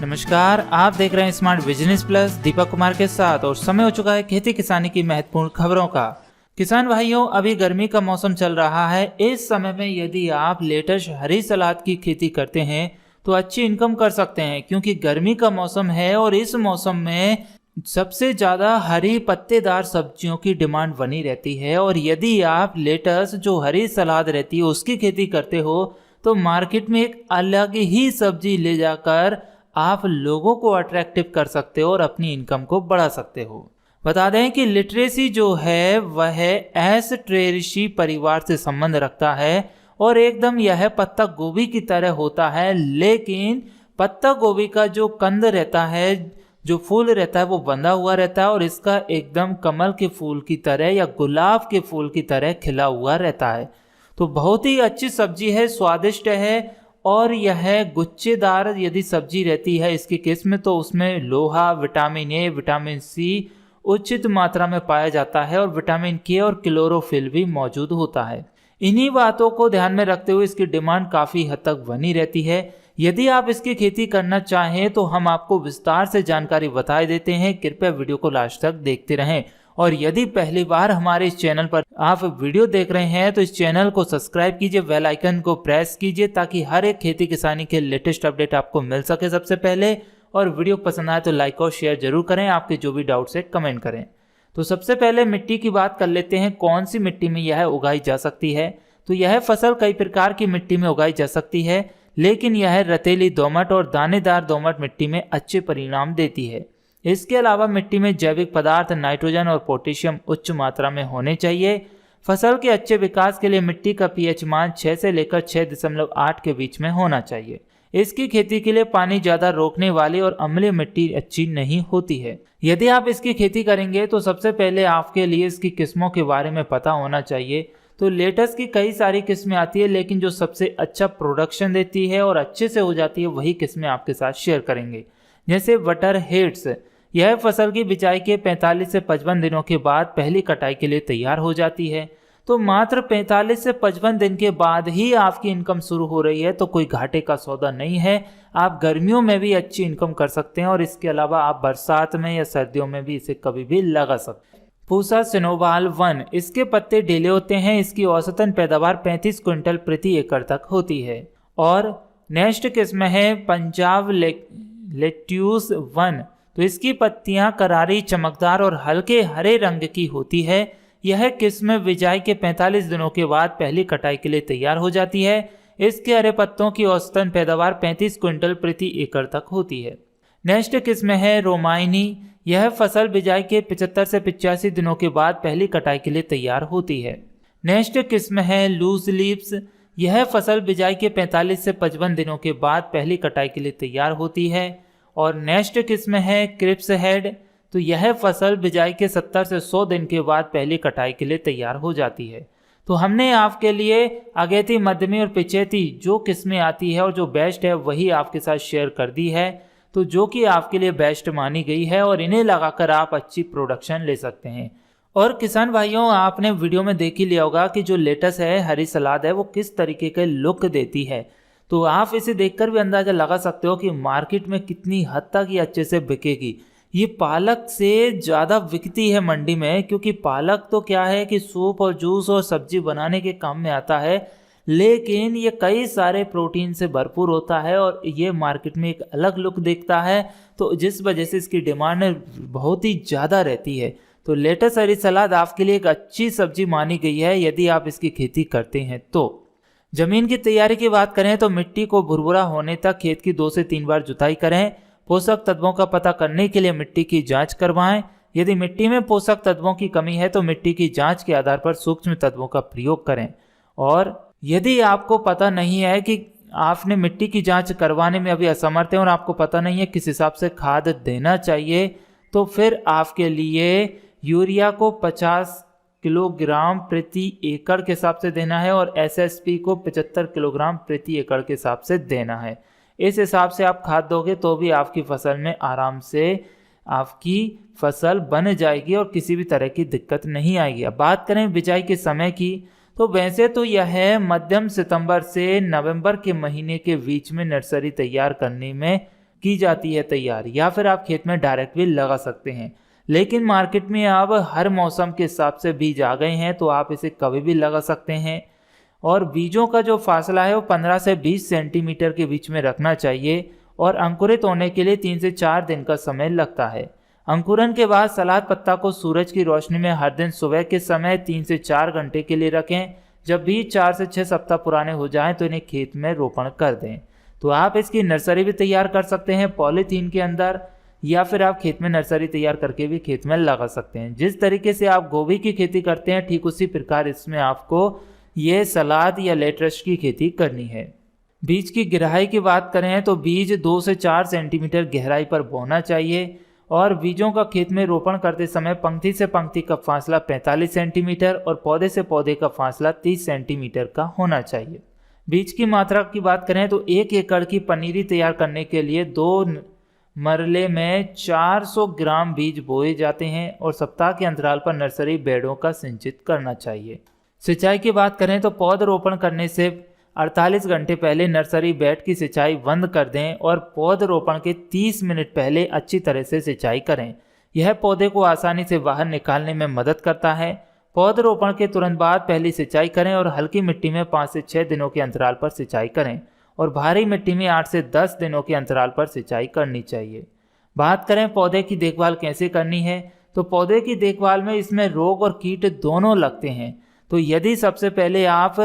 नमस्कार, आप देख रहे हैं smart business plus Deepak Kumar के साथ और समय हो चुका है खेती किसानी की महत्वपूर्ण खबरों का। किसान भाइयों, अभी गर्मी का मौसम चल रहा है। इस समय में यदि आप लेटस हरी सलाद की खेती करते हैं तो अच्छी इनकम कर सकते हैं, क्योंकि गर्मी का मौसम है और इस मौसम में सबसे ज्यादा हरी पत्तेदार सब्जियों की डिमांड बनी रहती है। और यदि आप लेटस जो हरी सलाद रहती है उसकी खेती करते हो तो मार्केट में एक अलग ही सब्जी ले जाकर आप लोगों को अट्रैक्टिव कर सकते हो और अपनी इनकम को बढ़ा सकते हो। बता दें कि लिटरेसी जो है वह एस्ट्रेरेसी परिवार से संबंध रखता है और एकदम यह पत्ता गोभी की तरह होता है, लेकिन पत्ता गोभी का जो कंद रहता है, जो फूल रहता है, वो बंधा हुआ रहता है और इसका एकदम कमल के फूल की तरह या गुलाब के फूल की तरह खिला हुआ रहता है। तो बहुत ही अच्छी सब्जी है, स्वादिष्ट है और यह गुच्छेदार यदि सब्जी रहती है इसकी किस्म तो उसमें लोहा, विटामिन ए, विटामिन सी उचित मात्रा में पाया जाता है और विटामिन के और क्लोरोफिल भी मौजूद होता है। इन्हीं बातों को ध्यान में रखते हुए इसकी डिमांड काफ़ी हद तक बनी रहती है। यदि आप इसकी खेती करना चाहें तो हम आपको विस्तार से जानकारी बता देते हैं, कृपया वीडियो को लास्ट तक देखते रहें। और यदि पहली बार हमारे इस चैनल पर आप वीडियो देख रहे हैं तो इस चैनल को सब्सक्राइब कीजिए, बेल आइकन को प्रेस कीजिए ताकि हर एक खेती किसानी के लेटेस्ट अपडेट आपको मिल सके सबसे पहले। और वीडियो पसंद आए तो लाइक और शेयर जरूर करें, आपके जो भी डाउट्स है कमेंट करें। तो सबसे पहले मिट्टी की बात कर लेते हैं, कौन सी मिट्टी में यह उगाई जा सकती है। तो यह फसल कई प्रकार की मिट्टी में उगाई जा सकती है, लेकिन यह रतेली दोमट और दानेदार दोमट मिट्टी में अच्छे परिणाम देती है। इसके अलावा मिट्टी में जैविक पदार्थ नाइट्रोजन और पोटेशियम उच्च मात्रा में होने चाहिए। फसल के अच्छे विकास के लिए मिट्टी का पीएच मान 6 से लेकर 6.8 के बीच में होना चाहिए। इसकी खेती के लिए पानी ज्यादा रोकने वाली और अम्लीय मिट्टी अच्छी नहीं होती है। यदि आप इसकी खेती करेंगे तो सबसे पहले आपके लिए इसकी किस्मों के बारे में पता होना चाहिए। तो लेटस की कई सारी किस्में आती है, लेकिन जो सबसे अच्छा प्रोडक्शन देती है और अच्छे से हो जाती है वही किस्में आपके साथ शेयर करेंगे। जैसे बटर हेड्स, यह फसल की बिजाई के 45 से 55 दिनों के बाद पहली कटाई के लिए तैयार हो जाती है। तो मात्र 45 से 55 दिन के बाद ही आपकी इनकम शुरू हो रही है, तो कोई घाटे का सौदा नहीं है। आप गर्मियों में भी अच्छी इनकम कर सकते हैं और इसके अलावा आप बरसात में या सर्दियों में भी इसे कभी भी लगा सकते हैं। पूसा सिनोबाल 1, इसके पत्ते ढीले होते हैं। इसकी औसतन पैदावार 35 क्विंटल प्रति एकड़ तक होती है। और नेक्स्ट किस्म है पंजाब लेट्यूस 1, तो इसकी पत्तियां करारी, चमकदार और हल्के हरे रंग की होती है। यह किस्म बिजाई के 45 दिनों के बाद पहली कटाई के लिए तैयार हो जाती है। इसके हरे पत्तों की औसतन पैदावार 35 क्विंटल प्रति एकड़ तक होती है। नेक्स्ट किस्म है रोमाइनी, यह फसल बिजाई के 75 से 85 दिनों के बाद पहली कटाई के लिए तैयार होती है। नेक्स्ट किस्म है लूज लीव्स, यह फसल बिजाई के 45 से 55 दिनों के बाद पहली कटाई के लिए तैयार होती है। और नेक्स्ट किस्म है क्रिप्स हेड, तो यह फसल बिजाई के 70 से 100 दिन के बाद पहली कटाई के लिए तैयार हो जाती है। तो हमने आपके लिए अगेती, मध्यमी और पिचेती जो किस्में आती है और जो बेस्ट है वही आपके साथ शेयर कर दी है, तो जो कि आपके लिए बेस्ट मानी गई है और इन्हें लगाकर आप अच्छी प्रोडक्शन ले सकते हैं। और किसान भाइयों, आपने वीडियो में देख ही लिया होगा कि जो लेटस है, हरी सलाद है, वो किस तरीके के लुक देती है। तो आप इसे देखकर भी अंदाजा लगा सकते हो कि मार्केट में कितनी हद तक ये अच्छे से बिकेगी। ये पालक से ज़्यादा बिकती है मंडी में, क्योंकि पालक तो क्या है कि सूप और जूस और सब्जी बनाने के काम में आता है, लेकिन ये कई सारे प्रोटीन से भरपूर होता है और ये मार्केट में एक अलग लुक देखता है, तो जिस वजह से इसकी डिमांड बहुत ही ज़्यादा रहती है। तो लेटस हरी सलाद आपके लिए एक अच्छी सब्जी मानी गई है यदि आप इसकी खेती करते हैं। तो जमीन की तैयारी की बात करें तो मिट्टी को भुरभुरा होने तक खेत की 2 से 3 बार जुताई करें। पोषक तत्वों का पता करने के लिए मिट्टी की जांच करवाएं। यदि मिट्टी में पोषक तत्वों की कमी है तो मिट्टी की जांच के आधार पर सूक्ष्म तत्वों का प्रयोग करें। और यदि आपको पता नहीं है कि आपने मिट्टी की जांच करवाने में अभी असमर्थ हैं और आपको पता नहीं है किस हिसाब से खाद देना चाहिए, तो फिर आपके लिए यूरिया को 50 किलोग्राम प्रति एकड़ के हिसाब से देना है और एसएसपी को 75 किलोग्राम प्रति एकड़ के हिसाब से देना है। इस हिसाब से आप खाद दोगे तो भी आपकी फसल में आराम से आपकी फसल बन जाएगी और किसी भी तरह की दिक्कत नहीं आएगी। अब बात करें बिजाई के समय की, तो वैसे तो यह मध्यम सितंबर से नवंबर के महीने के बीच में नर्सरी तैयार करने में की जाती है तैयार, या फिर आप खेत में डायरेक्ट भी लगा सकते हैं। लेकिन मार्केट में अब हर मौसम के हिसाब से बीज आ गए हैं, तो आप इसे कभी भी लगा सकते हैं। और बीजों का जो फासला है वो 15 से 20 सेंटीमीटर के बीच में रखना चाहिए और अंकुरित होने के लिए 3 से 4 दिन का समय लगता है। अंकुरन के बाद सलाद पत्ता को सूरज की रोशनी में हर दिन सुबह के समय 3 से 4 घंटे के लिए रखें। जब बीज 4 से 6 सप्ताह पुराने हो जाएं तो इन्हें खेत में रोपण कर दें। तो आप इसकी नर्सरी भी तैयार कर सकते हैं पॉलीथीन के अंदर, या फिर आप खेत में नर्सरी तैयार करके भी खेत में लगा सकते हैं। जिस तरीके से आप गोभी की खेती करते हैं ठीक उसी प्रकार इसमें आपको ये सलाद या लेटरस की खेती करनी है। बीज की गहराई की बात करें तो बीज 2 से 4 सेंटीमीटर गहराई पर बोना चाहिए और बीजों का खेत में रोपण करते समय पंक्ति से पंक्ति का फासला 45 सेंटीमीटर और पौधे से पौधे का फासला 30 सेंटीमीटर का होना चाहिए। बीज की मात्रा की बात करें तो 1 एकड़ की पनीरी तैयार करने के लिए 2 मरले में 400 ग्राम बीज बोए जाते हैं और सप्ताह के अंतराल पर नर्सरी बेडों का सिंचित करना चाहिए। सिंचाई की बात करें तो पौधरोपण करने से 48 घंटे पहले नर्सरी बेड की सिंचाई बंद कर दें और पौधरोपण के 30 मिनट पहले अच्छी तरह से सिंचाई करें। यह पौधे को आसानी से बाहर निकालने में मदद करता है। पौधरोपण के तुरंत बाद पहली सिंचाई करें और हल्की मिट्टी में 5 से 6 दिनों के अंतराल पर सिंचाई करें और भारी मिट्टी में 8 से 10 दिनों के अंतराल पर सिंचाई करनी चाहिए। बात करें पौधे की देखभाल कैसे करनी है, तो पौधे की देखभाल में इसमें रोग और कीट दोनों लगते हैं। तो यदि सबसे पहले आप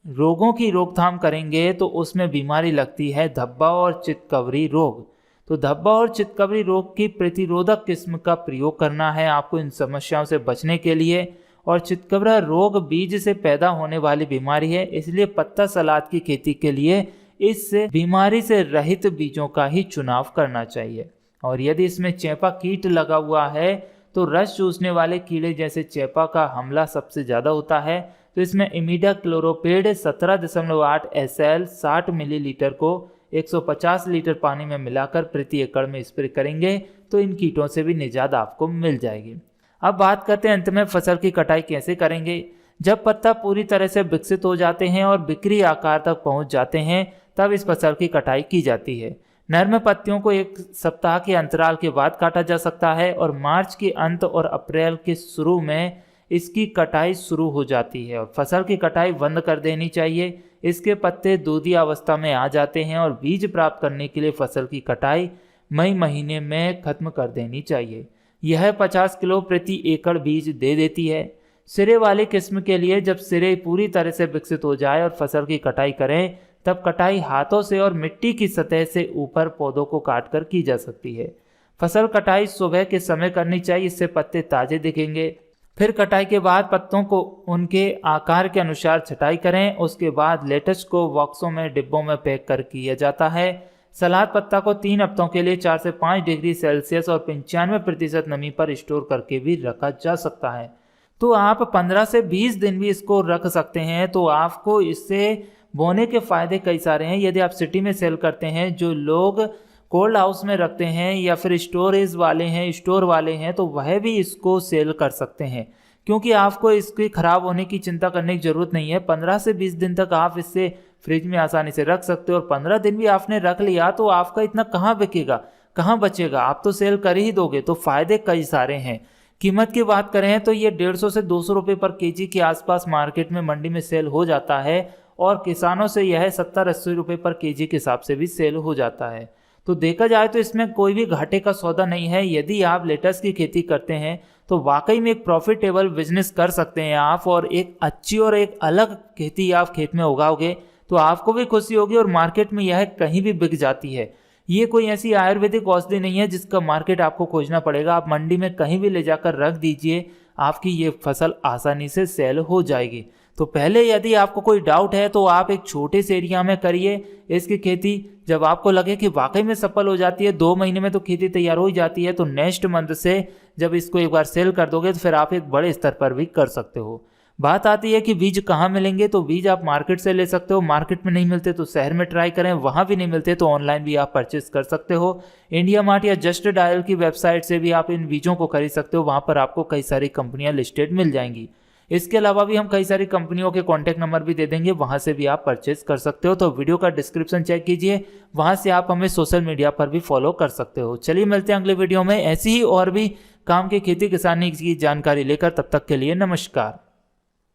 रोगों की रोकथाम करेंगे तो उसमें बीमारी लगती है धब्बा और चितकबरी रोग। तो धब्बा और चितकबरी रोग की प्रतिरोधक किस्म का प्रयोग करना है आपको इन समस्याओं से बचने के लिए। और चितकबरा रोग बीज से पैदा होने वाली बीमारी है, इसलिए पत्ता सलाद की खेती के लिए इस बीमारी से रहित बीजों का ही चुनाव करना चाहिए। और यदि इसमें चेपा कीट लगा हुआ है तो रस चूसने वाले कीड़े जैसे चेपा का हमला सबसे ज़्यादा होता है। तो इसमें इमिडाक्लोरोपिड 17.8 SL 60 मिलीलीटर को 150 लीटर पानी में मिलाकर प्रति एकड़ में स्प्रे करेंगे तो इन कीटों से भी निजात आपको मिल जाएगी। अब बात करते हैं अंत में फसल की कटाई कैसे करेंगे। जब पत्ता पूरी तरह से विकसित हो जाते हैं और बिक्री आकार तक पहुंच जाते हैं तब इस फसल की कटाई की जाती है। नर्म पत्तियों को 1 सप्ताह के अंतराल के बाद काटा जा सकता है और मार्च के अंत और अप्रैल के शुरू में इसकी कटाई शुरू हो जाती है और फसल की कटाई बंद कर देनी चाहिए। इसके पत्ते दूधी अवस्था में आ जाते हैं और बीज प्राप्त करने के लिए फसल की कटाई मई महीने में खत्म कर देनी चाहिए। यह 50 किलो प्रति एकड़ बीज दे देती है। सिरे वाली किस्म के लिए जब सिरे पूरी तरह से विकसित हो जाए और फसल की कटाई करें तब कटाई हाथों से और मिट्टी की सतह से ऊपर पौधों को काटकर की जा सकती है। फसल कटाई सुबह के समय करनी चाहिए, इससे पत्ते ताजे दिखेंगे। फिर कटाई के बाद पत्तों को उनके आकार के अनुसार छटाई करें। उसके बाद लेटस को बॉक्सों में डिब्बों में पैक कर किया जाता है। सलाद पत्ता को 3 हफ्तों के लिए 4 से 5 डिग्री सेल्सियस और 95% नमी पर स्टोर करके भी रखा जा सकता है। तो आप 15 से 20 दिन भी इसको रख सकते हैं। तो आपको इससे बोने के फायदे कई सारे हैं। यदि आप सिटी में सेल करते हैं, जो लोग कोल्ड हाउस में रखते हैं या फिर स्टोरेज वाले हैं, स्टोर वाले हैं, तो वह भी इसको सेल कर सकते हैं क्योंकि आपको इसके खराब होने की चिंता करने की जरूरत नहीं है। 15 से 20 दिन तक आप इससे फ्रिज में आसानी से रख सकते हो और 15 दिन भी आपने रख लिया तो आपका इतना कहाँ बिकेगा, कहाँ बचेगा, आप तो सेल कर ही दोगे। तो फायदे कई सारे हैं। कीमत की बात करें तो ये 150 से 200 रुपये पर केजी के आसपास मार्केट में मंडी में सेल हो जाता है और किसानों से यह 70-80 रुपये पर केजी के हिसाब से भी सेल हो जाता है। तो देखा जाए तो इसमें कोई भी घाटे का सौदा नहीं है। यदि आप लेटस की खेती करते हैं तो वाकई में एक प्रॉफिटेबल बिजनेस कर सकते हैं आप, और एक अच्छी और एक अलग खेती आप खेत में उगाओगे तो आपको भी खुशी होगी और मार्केट में यह कहीं भी बिक जाती है। ये कोई ऐसी आयुर्वेदिक औषधि नहीं है जिसका मार्केट आपको खोजना पड़ेगा। आप मंडी में कहीं भी ले जाकर रख दीजिए, आपकी ये फसल आसानी से सेल हो जाएगी। तो पहले यदि आपको कोई डाउट है तो आप एक छोटे से एरिया में करिए इसकी खेती। जब आपको लगे कि वाकई में सफल हो जाती है, 2 महीने में तो खेती तैयार हो ही जाती है, तो नेक्स्ट मंथ से जब इसको एक बार सेल कर दोगे तो फिर आप एक बड़े स्तर पर भी कर सकते हो। बात आती है कि बीज कहाँ मिलेंगे, तो बीज आप मार्केट से ले सकते हो। मार्केट में नहीं मिलते तो शहर में ट्राई करें, वहाँ भी नहीं मिलते तो ऑनलाइन भी आप परचेस कर सकते हो। इंडिया मार्ट या जस्ट डायल की वेबसाइट से भी आप इन बीजों को खरीद सकते हो। वहाँ पर आपको कई सारी कंपनियाँ लिस्टेड मिल जाएंगी। इसके अलावा भी हम कई सारी कंपनियों के कॉन्टैक्ट नंबर भी दे देंगे, वहां से भी आप परचेज कर सकते हो। तो वीडियो का डिस्क्रिप्शन चेक कीजिए, वहां से आप हमें सोशल मीडिया पर भी फॉलो कर सकते हो। चलिए मिलते हैं अगले वीडियो में ऐसी ही और भी काम की खेती किसानी की जानकारी लेकर। तब तक के लिए नमस्कार।